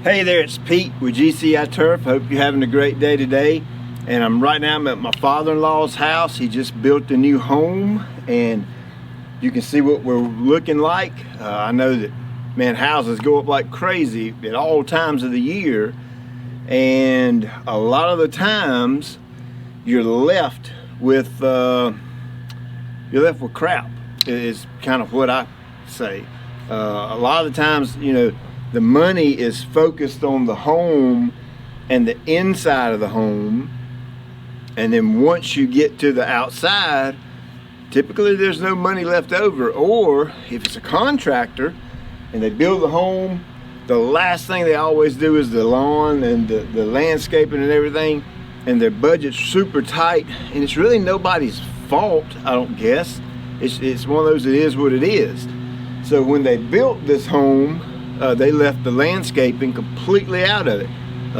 Hey there, it's Pete with GCI Turf. Hope you're having a great day today. And I'm at my father-in-law's house. He just built a new home, and you can see what we're looking like. I know that, man, houses go up like crazy at all times of the year, and a lot of the times you're left with crap. Is kind of what I say. A lot of the times, you know, the money is focused on the home and the inside of the home, and then once you get to the outside, typically there's no money left over. Or if it's a contractor and they build the home, the last thing they always do is the lawn and the landscaping and everything, and their budget's super tight, and it's really nobody's fault, I don't guess. It's one of those, it is what it is. So when they built this home, they left the landscaping completely out of it.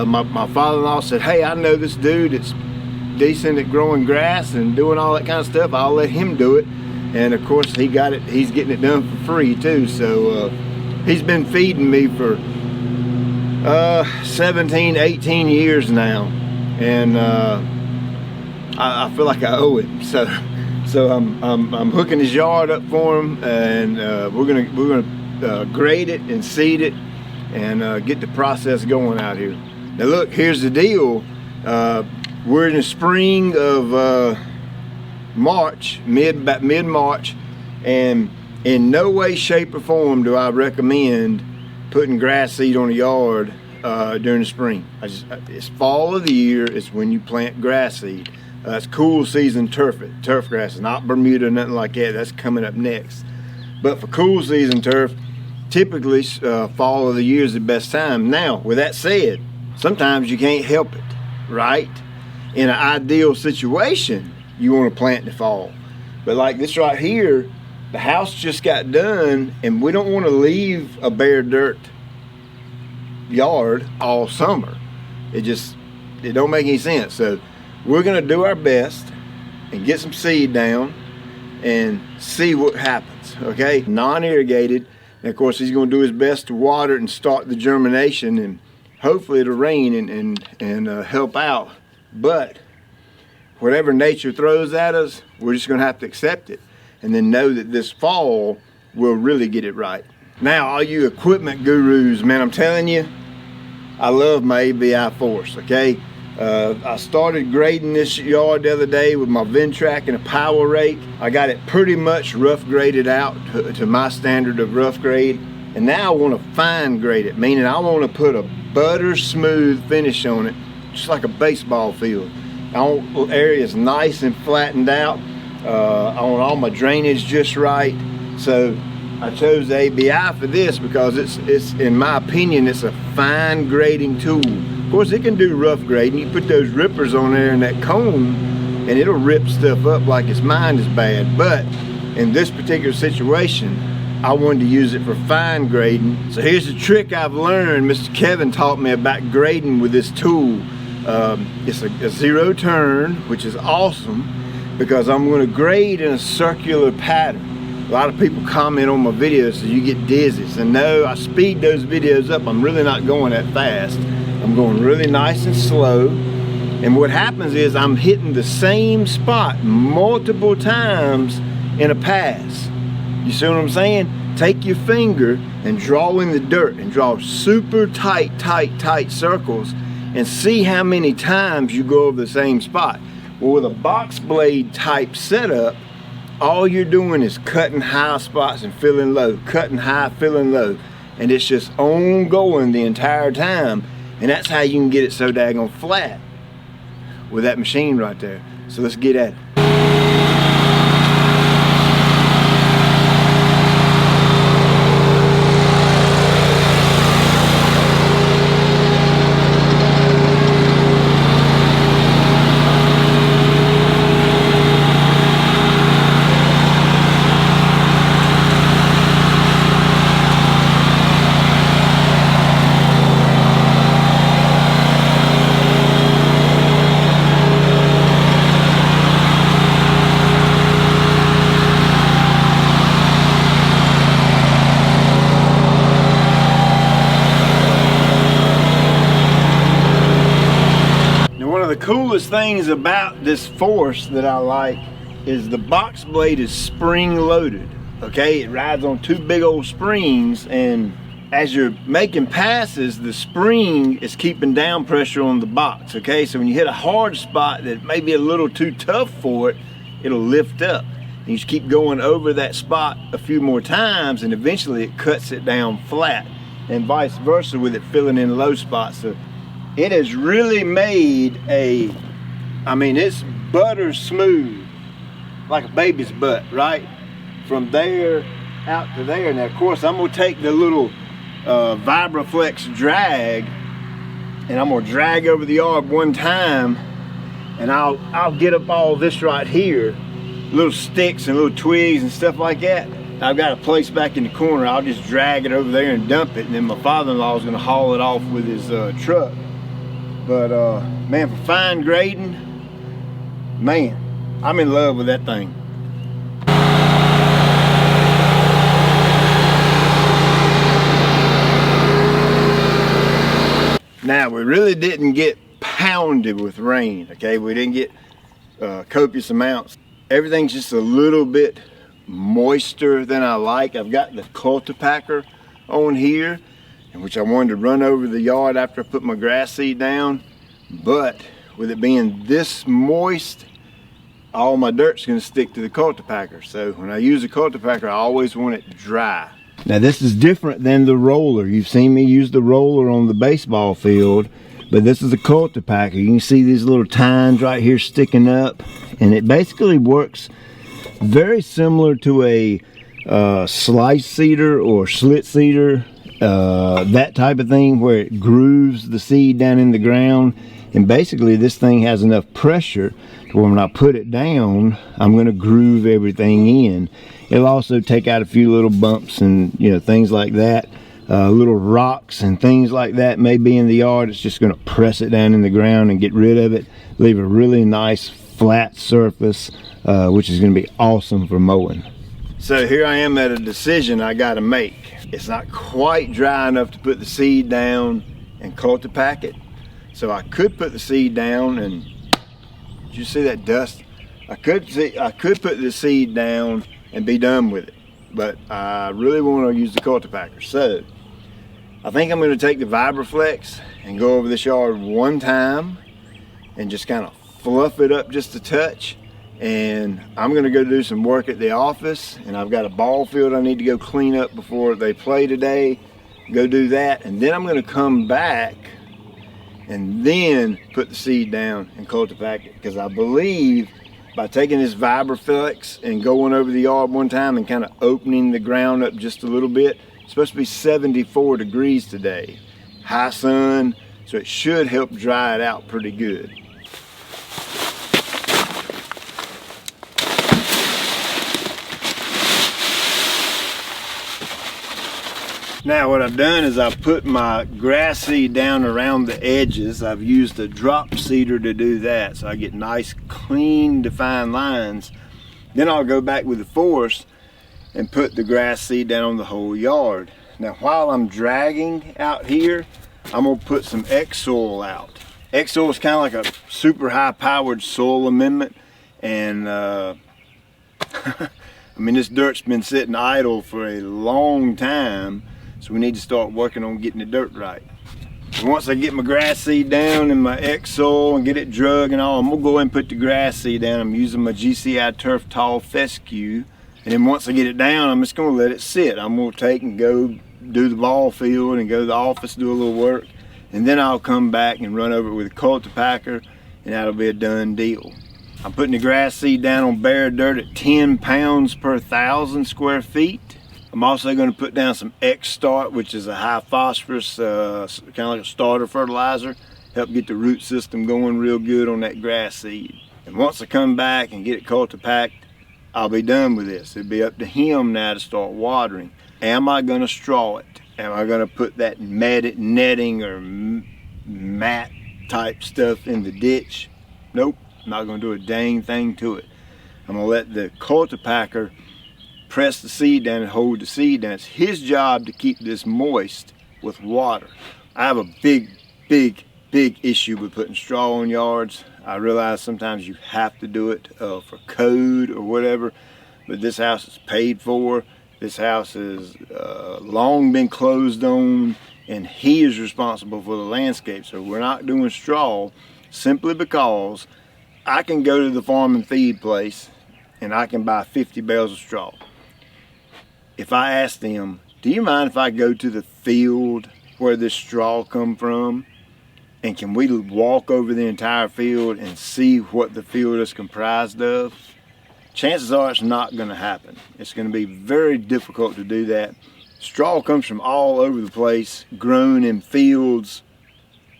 My father-in-law said, hey, I know this dude that's decent at growing grass and doing all that kind of stuff. I'll let him do it. And of course, he's getting it done for free too. So he's been feeding me for 17, 18 years now. And I feel like I owe it. So I'm hooking his yard up for him, and we're gonna grade it and seed it and get the process going out here. Now look, here's the deal. We're in the spring of March, mid-March, and in no way, shape, or form do I recommend putting grass seed on a yard during the spring. It's fall of the year. It's when you plant grass seed. It's cool season turf grass, not Bermuda, nothing like that. That's coming up next. But for cool season turf, typically fall of the year is the best time. Now, with that said, sometimes you can't help it, right? In an ideal situation, you want to plant in the fall. But like this right here, the house just got done, and we don't want to leave a bare dirt yard all summer. It don't make any sense. So we're gonna do our best and get some seed down and see what happens, okay? Non-irrigated, and of course he's gonna do his best to water it and start the germination, and hopefully it'll rain and help out. But whatever nature throws at us, we're just gonna have to accept it, and then know that this fall we'll really get it right. Now, all you equipment gurus, man, I'm telling you, I love my ABI Force, okay? I started grading this yard the other day with my Ventrac and a power rake. I got it pretty much rough graded out to my standard of rough grade, and now I want to fine grade it, meaning I want to put a butter smooth finish on it, just like a baseball field. I want areas nice and flattened out. I want all my drainage just right. So I chose the ABI for this because it's in my opinion, it's a fine grading tool. Of course, it can do rough grading. You put those rippers on there in that cone, and it'll rip stuff up like its mind is bad. But in this particular situation, I wanted to use it for fine grading. So here's the trick I've learned. Mr. Kevin taught me about grading with this tool. It's a zero turn, which is awesome because I'm going to grade in a circular pattern. A lot of people comment on my videos so you get dizzy. So no, I speed those videos up. I'm really not going that fast. I'm going really nice and slow. And what happens is I'm hitting the same spot multiple times in a pass. You see what I'm saying? Take your finger and draw in the dirt and draw super tight circles and see how many times you go over the same spot. Well, with a box blade type setup, all you're doing is cutting high spots and filling low, cutting high, filling low. And it's just ongoing the entire time. And that's how you can get it so daggone flat with that machine right there. So let's get at it. coolest things about this force that I like is the box blade is spring loaded. Okay, it rides on 2 big old springs, and as you're making passes, the spring is keeping down pressure on the box. Okay, so when you hit a hard spot that may be a little too tough for it, it'll lift up. And you just keep going over that spot a few more times, and eventually it cuts it down flat, and vice versa with it filling in low spots. So it has really made it's butter smooth, like a baby's butt, right? From there out to there. Now, of course, I'm gonna take the little Vibraflex drag, and I'm gonna drag over the yard one time, and I'll get up all this right here, little sticks and little twigs and stuff like that. I've got a place back in the corner. I'll just drag it over there and dump it, and then my father-in-law is gonna haul it off with his truck. But man, for fine grading, man, I'm in love with that thing. Now, we really didn't get pounded with rain, okay? We didn't get copious amounts. Everything's just a little bit moister than I like. I've got the cultipacker on here, in which I wanted to run over the yard after I put my grass seed down. But with it being this moist, all my dirt's gonna stick to the cultipacker. So when I use the cultipacker, I always want it dry. Now this is different than the roller. You've seen me use the roller on the baseball field, but this is a cultipacker. You can see these little tines right here sticking up, and it basically works very similar to a slice seeder or slit seeder, that type of thing, where it grooves the seed down in the ground. And basically this thing has enough pressure to where when I put it down, I'm going to groove everything in. It'll also take out a few little bumps and things like that, little rocks and things like that may be in the yard. It's just going to press it down in the ground and get rid of it, leave a really nice flat surface, which is going to be awesome for mowing. So here I am at a decision I got to make. It's not quite dry enough to put the seed down and cultipack it. So I could put the seed down, and did you see that dust? I could put the seed down and be done with it, but I really want to use the cultipacker. So I think I'm going to take the Vibraflex and go over this yard one time and just kind of fluff it up just a touch. And I'm going to go do some work at the office, and I've got a ball field I need to go clean up before they play today. Go do that, and then I'm going to come back and then put the seed down and cultipack it, because I believe by taking this Vibraflex and going over the yard one time and kind of opening the ground up just a little bit, it's supposed to be 74 degrees today, high sun, so it should help dry it out pretty good. Now what I've done is I've put my grass seed down around the edges. I've used a drop seeder to do that, so I get nice, clean, defined lines. Then I'll go back with the force and put the grass seed down on the whole yard. Now while I'm dragging out here, I'm gonna put some X soil out. X soil is kind of like a super high powered soil amendment, and I mean, this dirt's been sitting idle for a long time. So we need to start working on getting the dirt right. And once I get my grass seed down and my X soil and get it drug and all, I'm gonna go ahead and put the grass seed down. I'm using my GCI Turf Tall Fescue. And then once I get it down, I'm just gonna let it sit. I'm gonna take and go do the ball field and go to the office, do a little work. And then I'll come back and run over it with a cultipacker, and that'll be a done deal. I'm putting the grass seed down on bare dirt at 10 pounds per 1,000 square feet. I'm also going to put down some X-Start, which is a high phosphorus, kind of like a starter fertilizer, help get the root system going real good on that grass seed. And once I come back and get it cultipacked, I'll be done with this. It'll be up to him now to start watering. Am I going to straw it? Am I going to put that netting or mat type stuff in the ditch? Nope, I'm not going to do a dang thing to it. I'm going to let the cultipacker press the seed down and hold the seed down. It's his job to keep this moist with water. I have a big big issue with putting straw on yards. I realize sometimes you have to do it for code or whatever, but this house is paid for. This house has long been closed on, and he is responsible for the landscape. So we're not doing straw simply because I can go to the farm and feed place and I can buy 50 bales of straw. If I ask them, do you mind if I go to the field where this straw come from? And can we walk over the entire field and see what the field is comprised of? Chances are it's not going to happen. It's going to be very difficult to do that. Straw comes from all over the place, grown in fields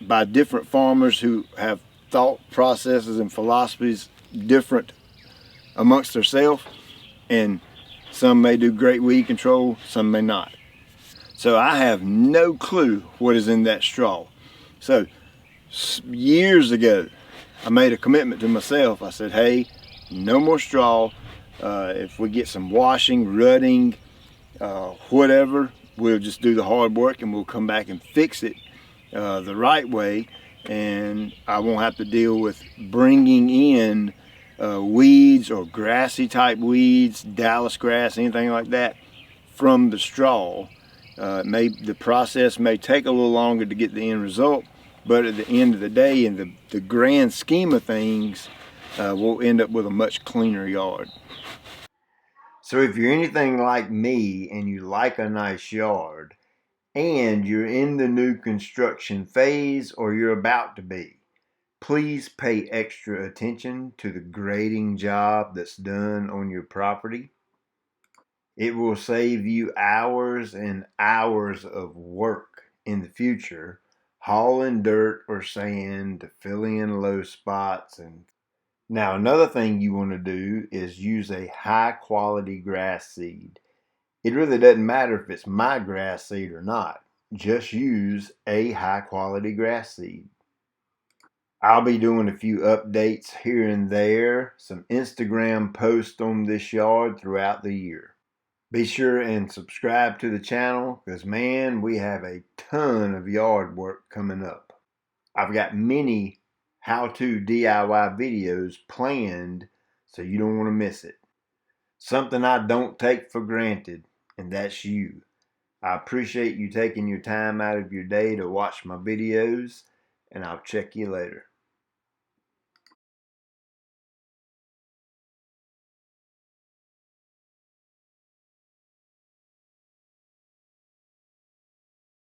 by different farmers who have thought processes and philosophies different amongst themselves. And some may do great weed control, some may not. So I have no clue what is in that straw. So years ago, I made a commitment to myself. I said, hey, no more straw. If we get some washing, rutting, whatever, we'll just do the hard work and we'll come back and fix it the right way. And I won't have to deal with bringing in weeds or grassy type weeds, Dallas grass, anything like that from the straw. The process may take a little longer to get the end result, but at the end of the day, in the grand scheme of things, we'll end up with a much cleaner yard. So if you're anything like me and you like a nice yard, and you're in the new construction phase or you're about to be, please pay extra attention to the grading job that's done on your property. It will save you hours and hours of work in the future, hauling dirt or sand to fill in low spots. And now another thing you want to do is use a high quality grass seed. It really doesn't matter if it's my grass seed or not. Just use a high quality grass seed. I'll be doing a few updates here and there, some Instagram posts on this yard throughout the year. Be sure and subscribe to the channel because, man, we have a ton of yard work coming up. I've got many how-to DIY videos planned, so you don't want to miss it. Something I don't take for granted, and that's you. I appreciate you taking your time out of your day to watch my videos, and I'll check you later.